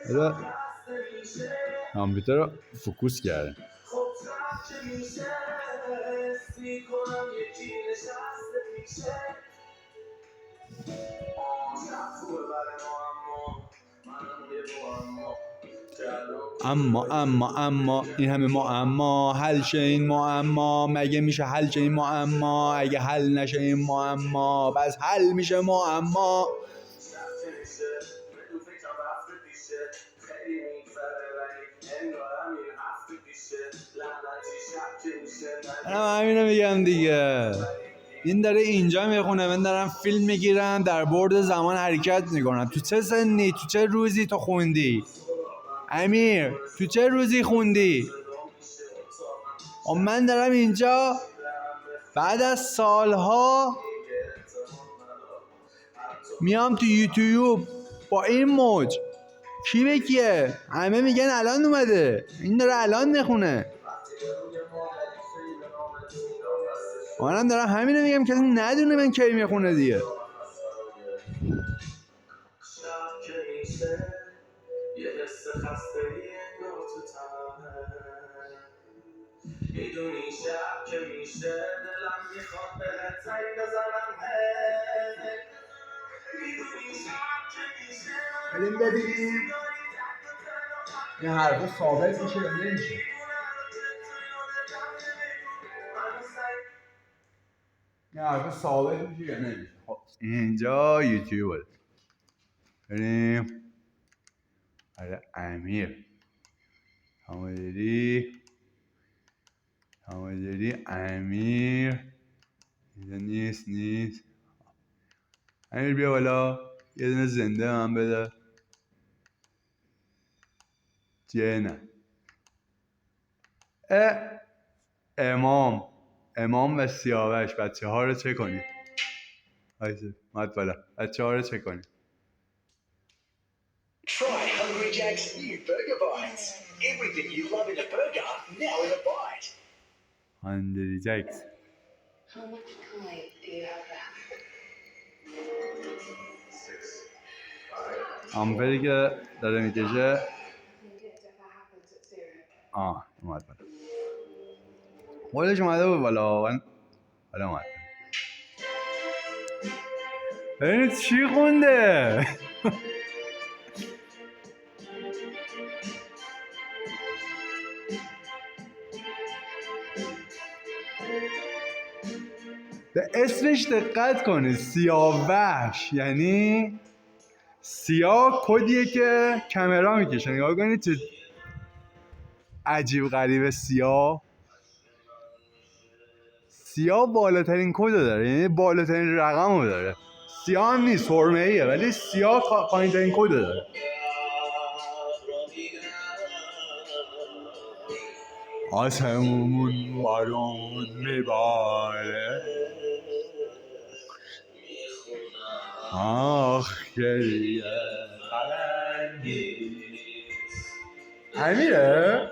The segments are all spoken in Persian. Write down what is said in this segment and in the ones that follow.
حالا کامپیوتر رو فوکوس کرده. اما این همه معما حل شه این معما، مگه میشه حل شه این معما؟ اگه حل نشه این معما بس حل میشه معما. من همینو میگم دیگه. این داره اینجا میخونه، من دارم فیلم میگیرم، در برد زمان حرکت میکنم. تو چه سنی، تو چه روزی تو خوندی؟ امیر تو چه روزی خوندی؟ من دارم اینجا بعد از سالها میام تو یوتیوب با این موج کی به کیه؟ همه میگن الان اومده، این داره الان میخونه. منم دارم همینو میگم که ندونه من کی میخونه دیگه. یه حس خستگی انگار تو تنمه، میدونی شب که میشه دلم میخواد بهت زنگ بزنم، میدونی شب که میشه. بریم ببینیم این حرفا ثابت میشه یا نمیشه. این حرفا ثابت میشه یا نمیشه. خب اینجا یوتیوبه. بریم برای امیر همادری امیر اینجا نیست. امیر بیا بالا یه دونه زنده من بده. جنه امام و سیاوش بچه ها رو چه کنید؟ مات بالا بچه ها رو چه کنید؟ Try Hungry Jack's new burger bites. Everything you love in a burger, now in a bite. Hungry Jack's. How much time do you have left? امپری که داره میکشه. اومد بالا. خودش اومده بود بالا. حالا اومد. ببینید چی خونده. به اسمش دقت کنید، سیاوش یعنی سیاه کدیه که کامرا میکشه. نگاه کنید چه عجیب غریبه. سیاه بالاترین کد داره، یعنی بالاترین رقم رو داره. سیاه هم نیست، سرمه ایه، ولی سیاه پایین ترین کد داره. آسمون بارون میباره، آخ گریه خلنگی. امیره؟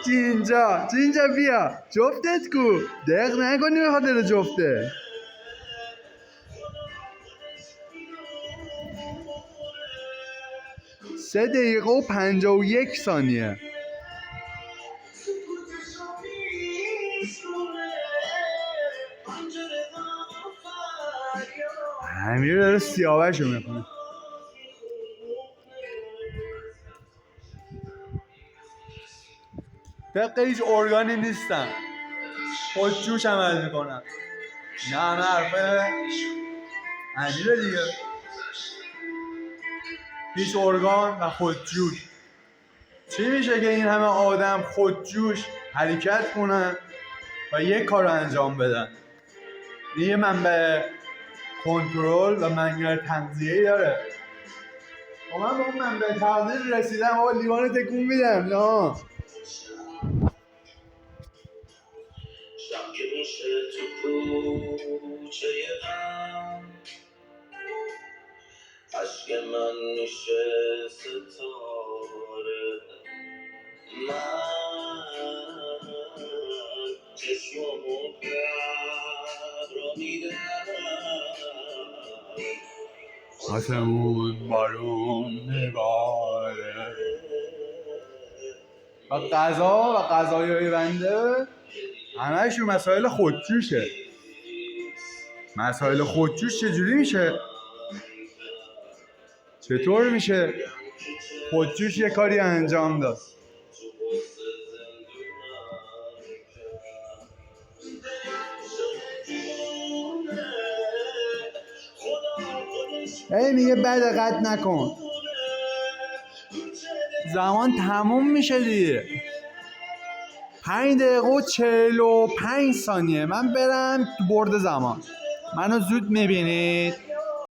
جینجا بیا جفتت کو دق نکنی به خاطر جفته. سه دقیقه و 51 ثانیه. امیر داره سیاوش رو میکنه. دقیقه هیچ ارگانی نیستم، خودجوش عمل میکنم. نه حرفه امیر دیگه، هیچ ارگان و خودجوش. چی میشه که این همه آدم خودجوش حرکت کنن و یک کار رو انجام بدن؟ یه منبع کنترل و منبع تغذیه‌ای داره. من به اون منبع تغذیه رسیدم، لیوان تکون میدم. نه شب که میشه تو کوچه غم، عشق من میشه ستاره، من چشمامو آسمون بارون نگاره و قضایای بنده همه‌شون مسائل خودجوشه. مسائل خودجوش چجوری میشه؟ چطور میشه خودجوش یه کاری انجام داد؟ میگه بعد قطع نکن، زمان تموم میشه دیگه. 5 دقیقه و 45 ثانیه من برم تو برد زمان. منو زود میبینید.